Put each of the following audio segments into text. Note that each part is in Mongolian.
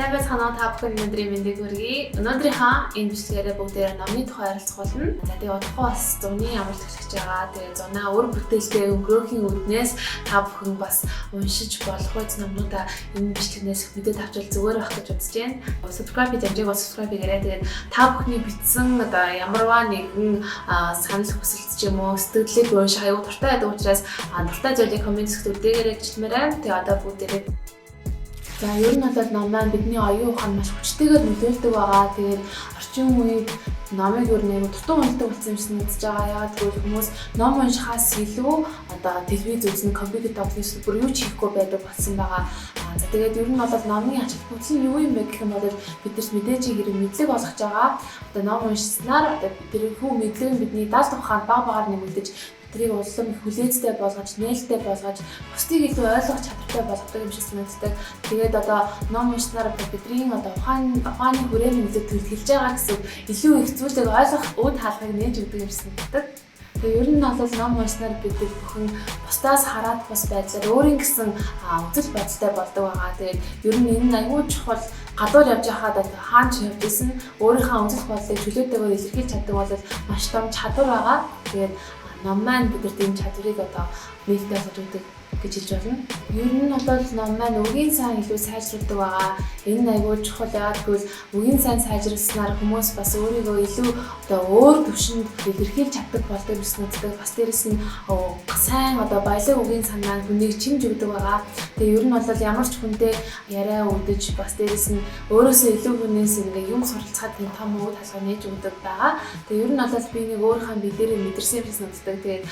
Сайн байцгаана уу та бүхэн өнөөдрийн мэндийг хүргэе. Өнөөдрийнхаа энэ бичлэгээрээ бүгдээрээ номны тухай ярилцах болно. За тэгээ удахгүй бас зуны амралт эхлэж байгаа. Тэгээ зунаа өр бүтээлтэй өнгөрөөхийн үүднээс та бүхэн бас уншиж болох үз номнуудаа энэ бичлэгнээс мэдээд авчвал зүгээр байх гэж бодож байна. Subscribe хийж амжиг бас subscribe хийгээрэй. Тэгээд та бүхний бичсэн одоо ямарваа нэгэн санал хүсэлт ч юм уу сэтгэлдлийг унших аюу дуртай байдаг учраас дуртай зүйлийг коммент хэсэгт үлдээгээрэй гэж хэлмээрээ. Тэгээ одоо бүгдээрээ за ер нь бол ном маань бидний оюун ухаанд маш хүчтэйгээр нөлөөлдөг байгаа. Тэгээд орчин үед номыг ер нь дутуу унтдаг болсон юм шиг мэдж байгаа. Яг тэгвэл хүмүүс ном уншихаас илүү одоо телевиз үзэн, компьютер тоглох бүр юу ч хийхгүй байдаг болсон байгаа. За тэгээд ер нь бол номын ач холбогдол нь юу юм бэ гэх юм бол биднэрт мэдээж хэрэг мэдлэг олгож байгаа. Одоо ном уншсанаар одоо бидний хүү мэдлэг нь бидний даалт ухаанд баг багаар нэмэгдэж тэрийг улам их хүлээцтэй болгож, нээлттэй болгож, бусдыг илүү ойлгох чадвартай болгодог юм шиг санагддаг. Тэгээд одоо ном уншсанаар бидний одоо ухааны хүрээний мэдлэг төлөвлөж байгаа гэсэн илүү их зүйлийг ойлгох үд хаалгыг нээж өгдөг юм шиг санагддаг. Тэгээ ер нь бол ном уншсанаар бид бүхэн бусдаас хараад бас байдлаар өөрийн гэсэн үзэл бодолтой болдог байгаа. Тэгээд ер нь энэ аюул чухал гадуур явж байхад хаан ч явж исэн өөрийнхөө үзэл бодлыг чөлөөтэйгээр илэрхийлж чаддаг бол маш том чадвар байгаа. Тэгээд ном маань бидэрт энэ чадварыг одоо нээлттэй болгож өгдөг гэж хэлж болно. Ер нь бол ном маань үгийн сайн илүү сайжруулдаг байгаа. Энэ аюул чухал яагаад гэвэл үгийн сайн сайжруулснаар хүмүүс бас өөрийгөө илүү одоо өөр төвшөнд илэрхийлж чаддаг болдог гэсэн үгтэй. Бас дээрэс нь сайн одоо баялаг үгийн сан маань хүнийг чимж өгдөг байгаа. Тэгээ ер нь бол ямар ч хүнтэй яриа өгдөж бас дээрэс нь өөрөөсөө илүү хүнээс ингээ юм суралцахад тийм том үйл хаалга нээж өгдөг байгаа. Тэгээ ер нь бол би нэг өөрийнхөө бие дээрээ мэдэрсэн юм шиг санагддаг. Тэгээд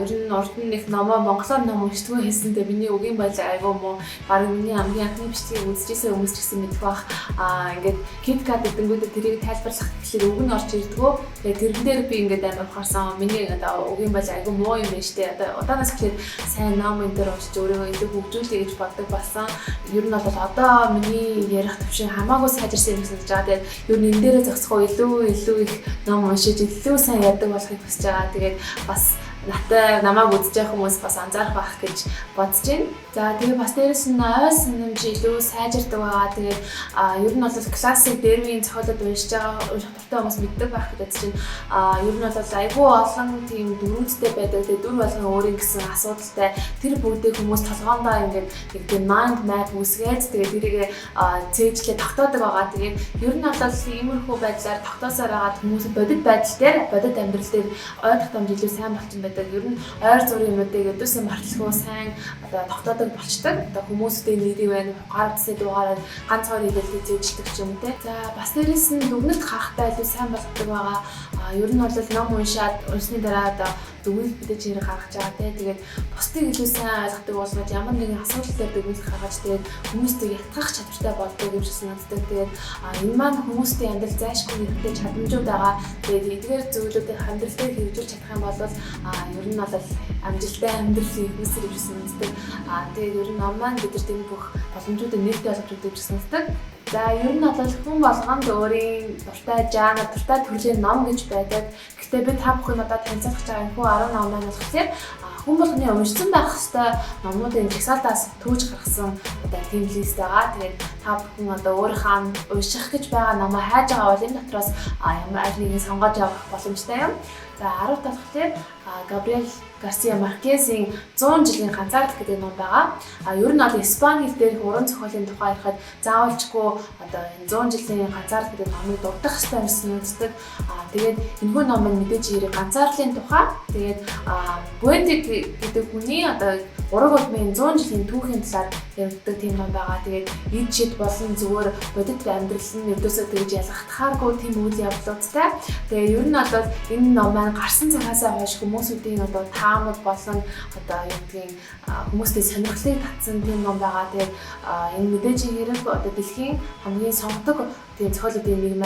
ер нь урд нь их номоо монголоор ном уншдаг хэлсэнтэй миний үгийн баялаг айгүй муу баг миний хамгийн анхны бичлэгийг үзчихсэн хүмүүс ч гэсэн мэдэх бах. Ингээд KitKat гэдэнгүүтээ тэрийг тайлбарлах гэхлээр үг нь орж ирдгүү. Тэгээ тэрэн дээр би ингээд амар ухаарсан. Миний одоо үгийн баялаг айгүй муу юм байна штэ. Одоо удаанаас эхлээд сайн ном энэ дээр уншиж өөрийгөө илүү хөгжүүлэе гэж боддог болсон. Ер нь бол одоо миний ярих төвшин хамаагүй сайжирсан юм гэж байгаа. Тэгээд ер нь энэ дээрээ зогсохоо илүү их ном уншиж илүү сайн яддаг болохыг хүсэж байгаа. Тэгээд бас намайг үзэж байгаа хүмүүс бас анзаарах байх гэж бодож байна. За тэгээ бас дээрэс нь ойс нэмж илүү сайжирдаг байгаа. Тэгээд ер нь бол классик дэрмийн зохиолууд уншиж байгаа дуртай хүмүүс мэддэг байх гэж бодож байна. Ер нь бол айгүй олон тийм дөрүүдтэй байдаг. Тэгээд дүр болгон өөрийн гэсэн асуудалтай тэр бүгдийг хүмүүс толгоондоо ингээд нэг тийм mind map үсгээд тэгээд тэрийг цээжлээ тогтоодог байгаа. Тэгээд ер нь бол иймэрхүү байдлаар тогтоосоор байгаа хүмүүс бодит байдал дээр бодит амьдрал дээр ойлгох дамж илүү сайн болчихсон байдаг. Ер нь ойр зургийн юмнуудыг өдөөсөө марталгүй сайн одоо тогтоодог болчдаг. Одоо хүмүүстэй нэрийг байна, гар утсаа дугаараад ганц хоёр хэлэлцээ зэвжилдэг ч юм те. За бас дээрэс нь дүгнэлт харахтай илүү сайн болгодог байгаа. Ер нь бол ном уншсны дараа одоо дүгнэлт мэдээж хэрэг гаргаж байгаа те. Тэгээд бусдыг илүү сайн ойлгодог болгож ямар нэгэн асуудал дээр дүгнэлт гаргаж тэгээд хүмүүстэй ятгах чадвартай болдог юм шиг санагддаг. Тэгээд энэ маань хүмүүсийн амьдрал зайлшгүй хэрэгтэй чадамжууд байгаа. Тэгээд эдгээр зүйлүүдийг амьдралдаа хэрэгжүүлж чадах юм бол ер нь бол амжилттай амьдралын үүсгэр юм шиг санагддаг. Тэгээд ер нь ном маань бидэрт энэ бүх боломжуудыг нээлттэй болгож өгдөг гэж санагддаг. За ер нь бол хүн болгонд өөрийн дуртай жанр, дуртай төрлийн ном гэж байдаг. Гэхдээ бид та бүхэн одоо танилцуулах байгаа энэ 10 ном маань болохоор хүн болгоны уншсан байх хэвээр номнуудын жагсаалтаас төвж гаргасан одоо тийм лист байгаа. Тэгээд та бүхэн одоо өөрийнхөө унших гэж байгаа номоо хайж байгаа бол энэ дотроос ямар аль нэгийг сонгож авах боломжтой юм. За 10 дахь болохоор Габриэл Гарсиа Маркезийн 100 жилийн ганцаардал гэдэг ном байгаа. Ер нь бол Испани хэл дээрх уран зохиолын тухай ярихад заавалчгүй одоо энэ 100 жилийн ганцаардал гэдэг номыг дурдах хэрэгтэй юм санагддаг. Тэгээд энэхүү ном нь мэдээж хэрэг ганцаарлалын тухай. Тэгээд Поэтик гэдэг хүний одоо 3 удмын 100 жилийн түүхийн талаар яригддаг тийм ном байгаа. Тэгээд эд шид болон зүгээр бодит амьдрал нь өдөөсөө тэгж ялгахдахааргүй тийм үйл явдлуудтай. Тэгээд ер нь бол энэ ном маань гарсан цагаасаа хойш хүмүүсүүдийн одоо таамаг болон одоо юу гэдгийг хүмүүстэй сонирхлыг татсан тийм ном байгаа. Тэгээд энэ мэдээж хэрэг одоо дэлхийн хамгийн сонгодог тийм зохиолуудын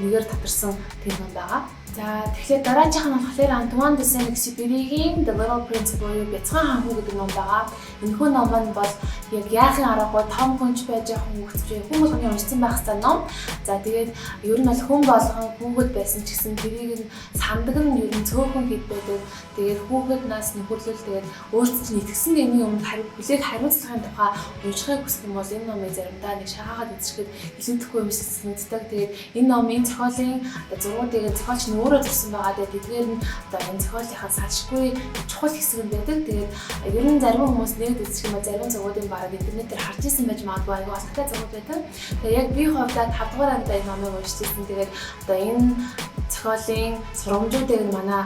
нэгээр татарсан тийм ном байгаа. За тэгэхээр дараагийнх нь болохоор Antoine de Saint-Exupéry-ийн The Little Prince буюу Бяцхан хаан хүү гэдэг ном байгаа. Энэхүү ном маань бол яг яахын аргагүй том хүнч байж явах хүмүүст хүн болгоны уншсан байх ёстой ном. За тэгээд ер нь бол хүн болгон хүүхэд байсан ч гэсэн тэрийг нь сандаг нь ер нь цөөхөн хэд байдаг. Тэгээд хүүхэд нас нөхөрлөл тэгээд өөрсдөө чинь итгэсэн гэмийн өмнө хүлээх хариуцлагын тухай уншихыг хүсэх юм бол энэ номыг заримдаа нэг шахаагаад үзэхэд илүүдэхгүй юм шиг санагддаг. Тэгээд энэ номын зохиолын зургуудыг зохиолч нь өөрөө зурсан байгаа. Тэгээд тэдгээр нь одоо энэ зохиолынхаа салшгүй чухал хэсэг нь байдаг. Тэгээд ер нь зарим хүмүүс нэгд үзэх юм бол зарим зургуудыг бараг интернетээр харж ирсэн байж магадгүй аюу алхтай зургууд байдаг. Тэгээд яг би хувьдаа 5 дугаар ангид энэ номыг уншижсэн. Тэгээд одоо энэ зохиолын сурамжуудыг манай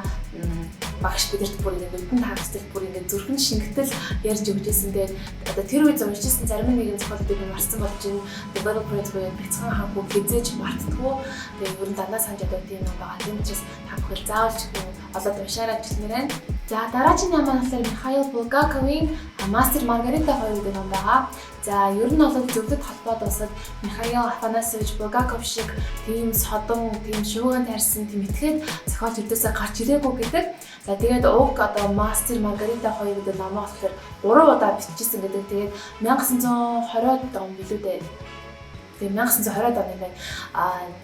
багш бидэрт бүр ингээд нүдэн таацдаг бүр ингээд зүрхэн шингэтэл ярьж өгчээсэн. Тэгээд одоо тэр үед уншижсэн зарим нэгэн зохиолуудыг марцсан болж энэ The Little Prince буюу Бяцхан хаан хүү хизээж мартдаггүй. Тэгээд ер нь дандаа санаж яддаг юм байгаа. Тийм учраас та бүхэн заавал ч юм олоод уншаарай гэж хэлмээр байна. За дараагийн ном маань болохоор Михаил Булгаковын Мастер Маргарита 2 гэдэг ном байгаа. За ер нь бол зөвлөд холбоод усад Михаил Афанасьевич Булгаков шиг тийм содон, тийм шууган тарьсан, тийм этгээд зохиолч өдөөсөө гарч ирээгүй гэдэг. За тэгээд уг одоо Мастер Маргарита 2 гэдэг номоо болохоор 3 удаа бичижсэн гэдэг. Тэгээд 1920-од он билүү дээ. Тэгээд 1920-од он юм байна.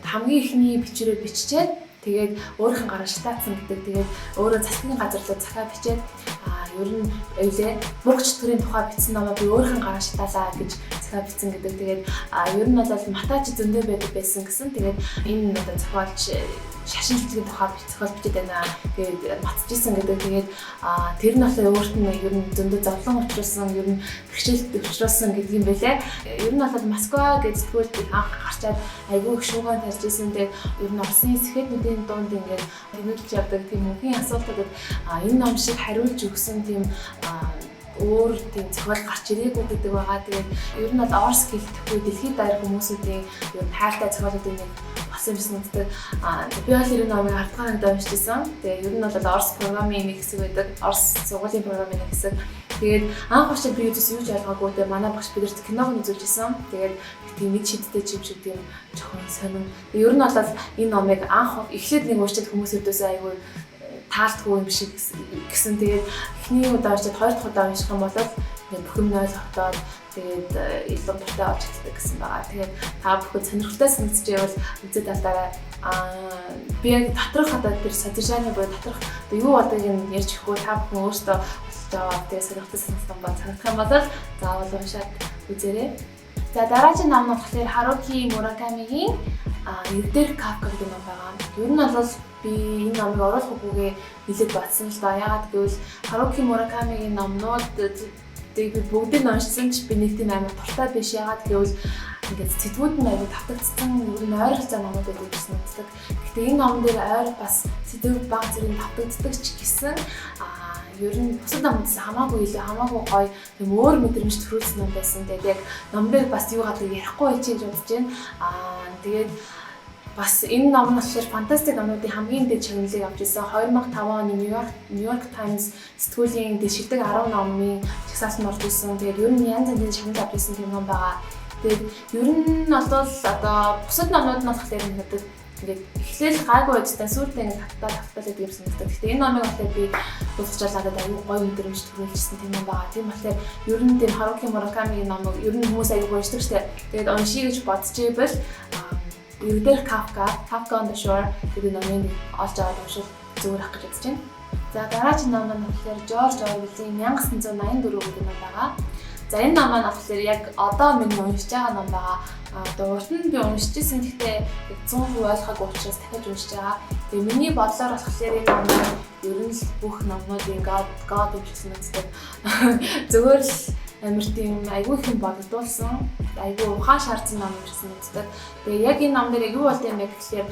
Хамгийн ихний бичвэрээр биччихээд тэгээд өөрийнх нь гараа шатаацсан гэдэг. Тэгээд өөрөө засгийн газар руу захаа бичээд ер нь ойлээ мургч чөтгөрийн тухай бичсэн номоо би өөрийнх нь гараа шатаалаа гэж захаа бичсэн гэдэг. Тэгээд ер нь бол матач зөндөө байдаг байсан гэсэн. Тэгээд энэ одоо зохиолч шашин хэлтгийн тухай зохиол бичиж байна. Тэгээд батжижсэн гэдэг. Тэгээд тэр нь болохоор өөрт нь ер нь зөндөө зовлон учруулсан, ер нь бэрхшээлт учруулсан гэдэг юм байлээ. Ер нь бол Москва гэж сэтгүүлд анх гарчаад айгүй их шууган тарьж ирсэн. Тэгээд ер нь Оросын сэхэднүүдийн дунд ингээд тэмүүлж явдаг тийм мөнхийн асуултуудад энэ ном шиг хариулж өгсөн тийм өөр тийм зохиол гарч ирээгүй гэдэг байгаа. Тэгээд ер нь бол Орос гэлтэхгүй дэлхийд даяар хүмүүсүүдийн ер нь хайртай зохиолуудын нэг болсон юм шиг мэддэг. Би бол энэ номыг ардгаар ангид уншижсэн. Тэгээд ер нь бол Орос програмын нэг хэсэг байдаг. Орос сургуулийн програмын нэг хэсэг. Тэгээд анх очиж би юус юу ч ойлгоогүй. Тэгээд манай багш бидэрт киног үзүүлжсэн. Тэгээд тийм мэд шидтэй юм шиг тийм жоохон сонин. Ер нь бол энэ номыг анх эхлээд нэг уншиж хүмүүсүүдээс айгүй таалтгүй юм шиг гэсэн. Тэгээд эхний удаа уншаад хоёр дахь удаа унших юм бол бүх юм ойлгохтой. Тэгээд илүү дуртай болж эхэлдэг гэсэн байгаа. Тэгээд та бүхэн сонирхолтой санагдаж байвал үзээд талаараа би яг доторх одоо тэр содержааны буюу доторх юу болдгийг нь ярьж өгөхгүй та бүхэн өөртөө болж байгаа. Тэгээд сонирхолтой санагдсан ба санагдах юм бол заавал уншаад үзээрэй. За дараагийн ном нь болохоор Харуки Муракамигийн Эрдэр Кафка гэдэг ном байгаа. Ер нь бол би энэ номыг оруулах үгүйгээ нэлээд батсан л да. Ягаад гэвэл Харуки Муракамигийн номнууд би бүгдийг уншсан ч би нэг тийм амар дуртай биш. Ягаад гэвэл ингээд сэтгүүд нь аягүй тавтагдсан, ер нь ойролцоо номууд байдаг гэсэн үздэг. Гэхдээ энэ ном дээр ойр бас сэтгүүд баг зэрэг тавтагддаг ч гэсэн ер нь бусад номдоос хамаагүй илүү хамаагүй гоё тийм өөр мэдрэмж төрүүлсэн ном байсан. Тэгээд яг ном дээр бас юу гадаг ярихгүй байж гэж бодож байна. Тэгээд бас энэ ном нь болохоор фантастик номуудын хамгийн дэд чагналыг авч ирсэн. 2005 оны New York Times сэтгүүлийн дэвшилдэг 10 номын жагсаалтанд орж ирсэн. Тэгээд ер нь янз бүрийн чагнал авч ирсэн тийм ном байгаа. Тэгээд ер нь бол одоо бусад номууд нь болохоор надад ингээд эхлээл гайгүй байжтай сүүлдээ ингээд тавталаад юм санагдав. Гэхдээ энэ номыг болохоор би дуусчаалаад аюу гоё мэдрэмж төрүүлсэн тийм юм байгаа. Тийм болохоор ер нь тийм Харуки Муракамигийн номыг ер нь хүмүүс аюу уншдаг штэ. Тэгээд уншия гэж бодож байвал Эрдэр Кафка on the Shore гэдэг номыг олж аваад уншвал зүгээр ах гэж бодож байна. За дараагийн ном нь болохоор Жорж Орвеллийн 1984 гэдэг ном байгаа. За энэ ном маань болохоор яг одоо миний уншиж байгаа ном байгаа. Одоо урд нь би уншижсэн гэхдээ 100% ойлгоогүй учраас дахиад уншиж байгаа. Тэгээ миний бодлоор болохоор энэ ном ер нь л бүх номнуудын God гэсэн үгтэй. Зүгээр л амар тийм айгүй их бодогдуулсан, айгүй ухаан шаардсан ном гэсэн үгтэй. Тэгээ яг энэ ном дээр юу болд юм бэ гэхээр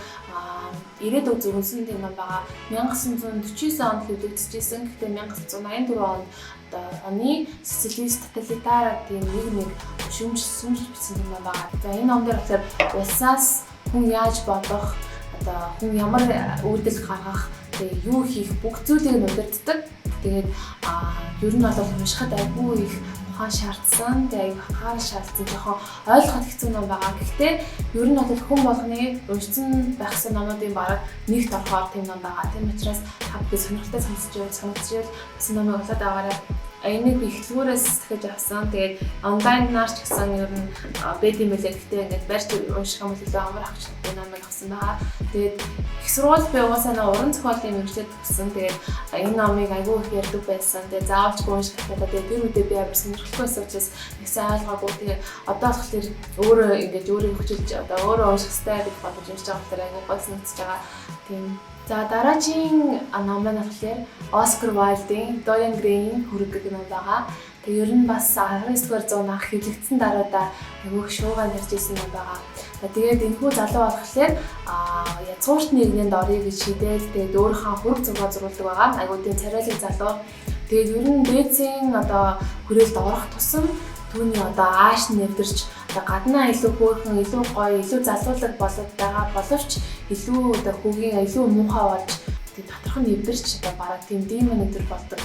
ирээдүйд зөвлөсөн тийм ном байгаа. 1949 онд хэвлэгдчихсэн. Гэхдээ 1984 онд оны социалист тоталитар тийм нэг шүүмжсэн бичсэн юм байна. За энэ ном дээр болохоор улсаас хүн яаж бодох, одоо хүн ямар үйлдэл гаргах, тэгээ юу хийх бүх зүйлийг удирддаг. Тэгээд ер нь бол уншихад айгүй их ухаан шаардсан. Тэгээ ухаан шаардсан жоохон ойлгоход хэцүү ном байгаа. Гэхдээ ер нь бол хүн болгоны уншсан байхсан номуудын бараг нэгт орохоор тийм ном байгаа. Тийм учраас та бүхэн сонирхолтой санагдчихвал бас номыг олоод аваарай. Энийг би эхлүүрээс дахиж авсан. Тэгээд онлайнаар ч гэсэн ер нь бэд юм билээ. Гэхдээ ингээд барьж унших юм бол илүү амар авч чаддаг номыг авсан байгаа. Тэгээд их сургууль би угаасаа уран зохиолын мэргэжлээд төгссөн. Тэгээд энэ номыг айгүй их ярьдаг байсан. Тэгээд заавалчгүй унших хэрэгтэй. Тэгээд тэр үедээ би амар сонирхолтой байсан учраас их сайн ойлгоогүй. Тэгээд одоо болохоор өөрөө ингээд өөрийг хүчилж одоо өөрөө унших хэрэгтэй гэж бодож уншиж байгаа болохоор айгүй гол санагдчихж байгаа. Тийм. За дараагийн ном маань болохоор Оскар Вайлдийн Dorian Gray-ийн Хүрэг гэх ном байгаа. Тэгээ ер нь бас 19-р зууны анх хэвлэгдсэн даруйда айгүй шууган ярьж ирсэн ном байгаа. Тэгээд энэхүү залуу болохоор язгуурт нэгнэнд орё гэж шийдээл тэгээд өөрийнхөө хүрэг зураг зурулдаг байгаа. Айгүй тийм царайлаг залуу. Тэгээд ер нь дээдсийн одоо хүрээлд орох тусам түүний одоо ааш нэвдэрч гаднаа илүү хөөрхөн, илүү гоё, илүү залуулаг болоод байгаа боловч илүү одоо хүүгийн илүү муухай болж тэгээд доторх нь нэвдэрч одоо бараг тийм демон өдр болдог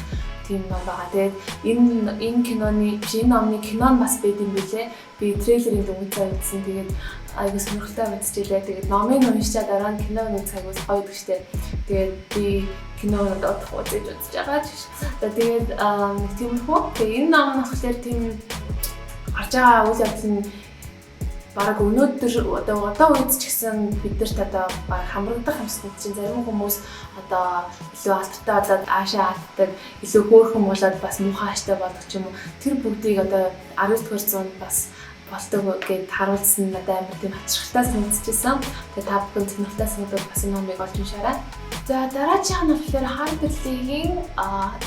тийм ном байгаа. Тэгээд энэ киноны номны кинон бас байд юм билээ. Би трейлерын дүнгийн үзсэн. Тэгээд айгуу сонирхолтой мэдчихлээ. Тэгээд номыг уншчаа дараа нь киног үзэх айгуу гоё гэдэг штеп. Тэгээд би киног одоох үзэж байгаа ч. Тэгээд тиймэрхүү. Тэгээд энэ ном нь болохоор тийм гарч байгаа үйл явдал нь бараг өнөөдөр одоо үед ч гэсэн биднэрт одоо баг хамрагдах юмстай чинь зарим хүмүүс одоо илүү алдартай болоод аашаа алддаг, илүү хөөрхөн болоод бас муухайштай болдог ч юм уу. Тэр бүгдийг одоо 19-р зуунд бас болдог гэд харуулсан надад амар тийм хачирхалтай санагдчихсан. Тэгээ та бүхэн сонирхолтой санагдвал бас энэ номыг олж уншаарай. За дараагийн нь болохоор Harper Lee-ийн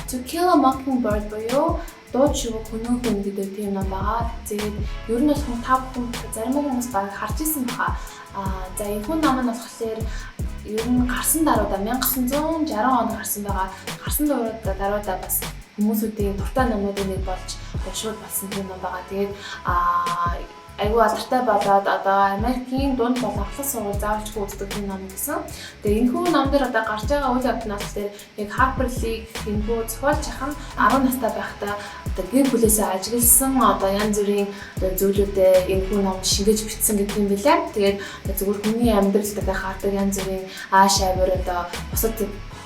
To Kill a Mockingbird буюу дууд шиг хөнөөхөн гэдэг тийм ном байгаа. Тэгээд ер нь бол та бүхэн зарим хүмүүс баг харж ирсэн баха. За энэ хүн ном нь болохоор ер нь гарсан даруйда 1960 онд гарсан байгаа. Гарсан даруйда бас хүмүүсүүдийн дуртай номуудын нэг болж шууд болсон тийм ном байгаа. Тэгээд айгүй алдартай болоод одоо Америкийн дунд болон ахлах сургууль заавалчгүй үздэг тийм ном гэсэн. Тэгээ энэхүү ном дээр одоо гарч байгаа үйл явдал нь болохоор яг Harper Lee энэхүү зохиолч ах нь 10 настай байхдаа одоо гэр бүлээсээ ажигласан одоо янз бүрийн зүйлүүдээ энэхүү номд шингээж бичсэн гэдэг юм билээ. Тэгээд зөвхөн хүний амьдралд одоо гардаг янз бүрийн ааш авир одоо бусад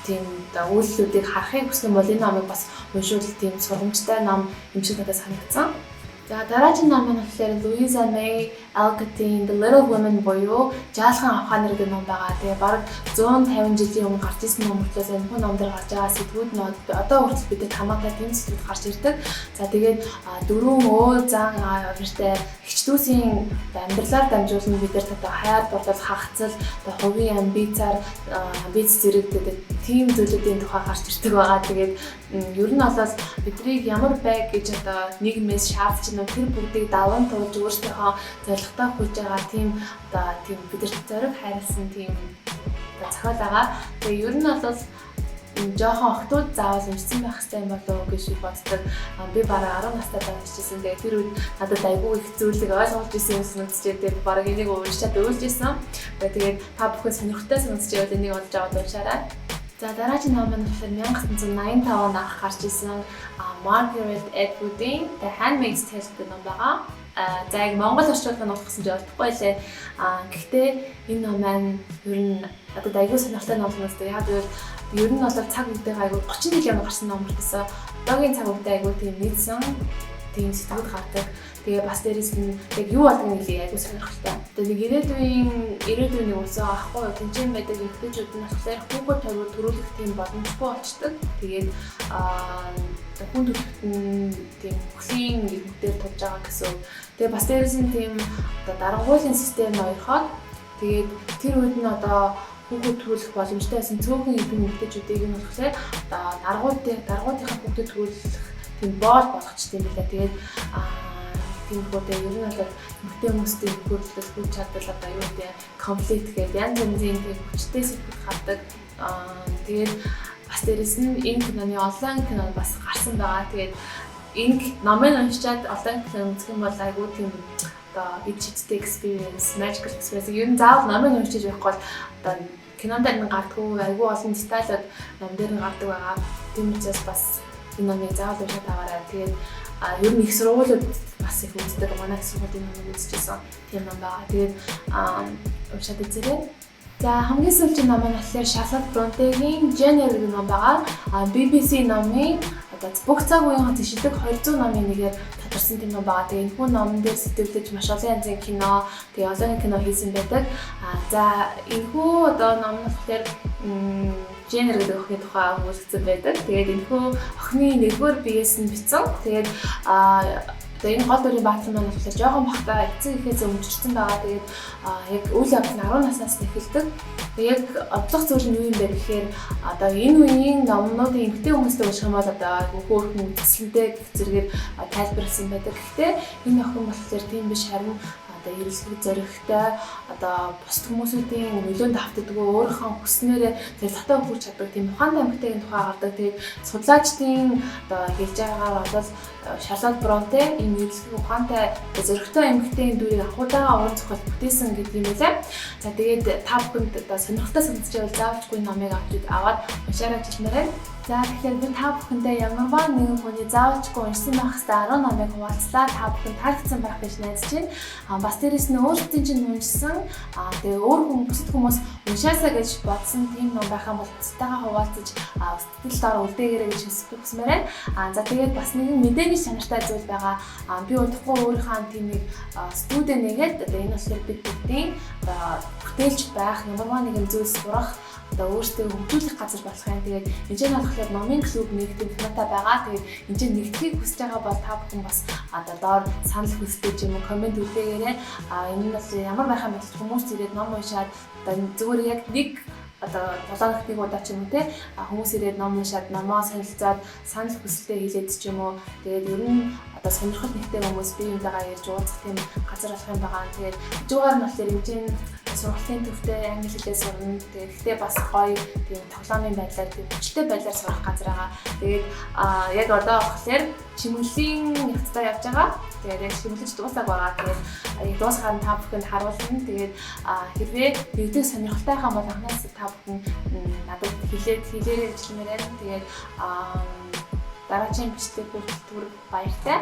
тийм үйлдэлүүдийг харахыг хүсэх юм бол энэ номыг бас уншвал тийм сургамжтай ном юм шиг надад санагдсан. За дараагийн ном нь болохоор Louisa May Alcott-ийн The Little Women буюу Жаалхан авхаа нэр гэдэг ном байгаа. Тэгээ бараг 150 жилийн өмнө гарч ирсэн ном учраас энэ хүн ном дээр гарч байгаа сэтгүүд нь одоо хүртэл бидэд хамаатай тийм сэтгүүд гарч ирдэг. За тэгээд дөрвөн өөр зан авиртай хичдүүсийн амьдралаар дамжуулан бидэрт одоо хайр дурлал хагацал одоо хувийн амбицаар амбиц зэрэгдэдэг тийм зүйлүүдийн тухай гарч ирдэг байгаа. Тэгээд ер нь бол биднийг ямар байг гэж одоо нийгмээс шаардж байна тэр бүгдийг даван туулж өөрсдийнхөө зорилготой хүрж байгаа тийм одоо тийм бидэрт зориг хайрлсан тийм зохиол байгаа. Тэгээ ер нь бол жоохон охтууд заавал уншсан байх хэрэгтэй юм болов уу гэж боддог. Би бараг 10 настай байжсэн. Тэгээ тэр үед надад айгүй их зүйлийг ойлгож ирсэн юм санагдчихээ. Тэгээ бараг энийг уншаад өөлж ирсэн. Тэгээд та бүхэн сонирхолтой санагдчихвэл энийг олж аваад уншаарай. За дараагийн ном нь болохоор 1985 онд анх гарч ирсэн Margaret Atwood-ийн The Handmaid's Tale гэдэг ном байгаа. За яг Монгол орчуулгыг нь олох гэсэн чинь олдохгүй лээ. Гэхдээ энэ ном маань ер нь одоо айгүй сонирхолтой ном санагдав. Яг ер нь бол цаг үеийн айгүй 30 жилийн өмнө гарсан ном гэсэн. Одоогийн цаг үеийн айгүй тийм нийцсэн тийм сэтгэл гардаг. Тэгээ бас дээрээс нь яг юу болдгийг нэлээ айгүй сонирхолтой. Тэгээ ирээдүйн үсээ авахгүй тэнцэн байдаг эмэгтэйчүүд нь болохоор хүүхэд тавиуд төрүүлэх тийм боломжгүй болчдөг. Тэгээд хүн төрөлхтөн тийм хөлийн ирмэгтээр тулж байгаа гэсэн. Тэгээ бас дээрээс нь тийм одоо дарангуйлын систем ноёрхоод тэгээд тэр үед нь одоо хүүхэд төрүүлэх боломжтой байсан цөөхөн эмэгтэйчүүдийг нь болохоор одоо даргуудынхаа хүүхдэд төрүүлэх тийм боол болгочтой юм байна. Тэгээд тийм хүүхдээ ер нь бол эмэгтэй хүмүүстэй хөрөлдөх хүч чадвар одоо юу гэдэг конфликт гэдэг янз янзын тийм хүчтэй сэтгэл гардаг. Тэгээд бас дээрэс нь энэ киноны онлайн кино бас гарсан байгаа. Тэгээд энэ номыг уншичаад онлайн кино үзэх юм бол айгүй тийм одоо ичтэй experience, magical experience ер нь заавал номыг уншиж байхгүй бол одоо кинон дээр нь гардаггүй айгүй олон детайлууд ном дээр нь гардаг байгаа. Тийм учраас бас энэ номыг заавал уншаад аваарай. Тэгээд ер нь их сургуулиуд бас их үздэг. Манай их сургуулийн номыг үзчихсэн тийм ном байгаа. Тэгээд уншаад үзээрэй. За хамгийн сүүлийн ном нь болохоор Charlotte Bronte-гийн Jane Eyre гэдэг ном байгаа. BBC номын одоо бүх цаг үеийн зэшилдэг 200 номын нэгээр тодорсон тийм ном байгаа. Тэгээд энэ хүн номон дээр сэтгэлдэж маш олон янзын кино, тэгээд олон кино хийсэн байдаг. За энэхүү одоо ном нь болохоор Jane Eyre гэдэг охины тухай өгүүлсэн байдаг. Тэгээд энэхүү охины нэгдүгээр биеэс нь бичсэн. Тэгээд одоо энэ гол дүрийн бааtruм маань болохоор жоохон бахта эцэг эхээс өмжирсэн байгаа. Тэгээд яг үйл явдал нь 10 наснаас эхэлдэг. Яг одлох зүйл нь юу юм бэ гэхээр одоо энэ үеийн номнуудын эмгтэй хүмүүстэй уулзах юм бол одоо хөөхөн үзэсгэлэнтэй гэх зэргээр тайлбарласан байдаг. Гэхдээ энэ охин болохоор тийм биш, харин эрэлхэг зоригтой одоо бусад хүмүүсийн нөлөөнд автдаггүй өөрийнхөө хүснээрээ зорилготой хүрч чаддаг тийм ухаантай эмэгтэйгийн тухай гардаг. Тэгээд судлаачдын одоо хэлж байгаагаар бол Charlotte Bronte энэ эрэлхэг ухаантай зоригтой эмэгтэйгийн дүрийг анхудаага уран зохиол бүтээсэн гэдэг юм байлаа. За тэгээд та бүхэнд одоо сонирхолтой санагдаж байвал заавалчгүй номыг аваад уншаарай гэж хэлмээрээ. За тэгэхээр би та бүхэндээ ямарваа нэгэн хүний заавалчгүй уншсан байх хэвээр 10 номыг хуваалцлаа. Та бүхэн таалагдсан байх гэж найдаж байна. Бас дээрэс нь өөрсдийн чинь уншсан тэгээ өөр бусад хүмүүс уншаасаа гэж бодсон тийм ном байх юм бол бусдаагаа хуваалцаж сэтгэл дор үлдээгээрэй гэж хүсмээр байна. За тэгээд бас нэгэн мэдээний чанартай зүйл байгаа. Би удахгүй өөрийнхөө тийм нэг студид нэгээд одоо энэ болохоор бид бүгдийн бүтээлч байх ямарваа нэгэн зүйл сурах одоо өөрсдөө хөгжүүлэх газар болох юм. Тэгээд энэ нь болохоор номын клуб нэгтгэх юмтай байгаа. Тэгээд энэ чинь нэгтгэхийг хүсэж байгаа бол та бүхэн бас одоо доор санал хүсдэж юм уу комент үлдээгээрэй. Энэ нь бол ямар байх юм бэ? Хүмүүс ирээд ном уншаад одоо зүгээр яг нэг одоо 7 дахь удаа ч юм уу те хүмүүс ирээд ном уншаад номоо солилцоод санал хүсэлтээ хэлээд ч юм уу. Тэгээд ер нь одоо сонирхол нэгтэй хүмүүс биеийнхээ ярьж уулзах тийм газар болох юм байгаа. Тэгээд хажуугаар нь болохоор хэмжээний сургалтын төвтэй англи хэлээр сурна. Тэгээд гэхдээ бас гоё тийм тоглоомын байдлаар тийм хүчтэй байдлаар сурах газар байгаа. Тэгээд яг одоо болохоор чимэглэлийн явцдаа явж байгаа. Тэгээд яг чимэглэж дуусах байгаа. Тэгээд дуусахаар нь та бүхэнд харуулна. Тэгээд хэрвээ нэгдэх сонирхолтой хаа бол анхаас та бүхэн надад хэлээрэй гэж хэлмээр байна. Тэгээд дараагийн бичлэг бүртгэл баяртай.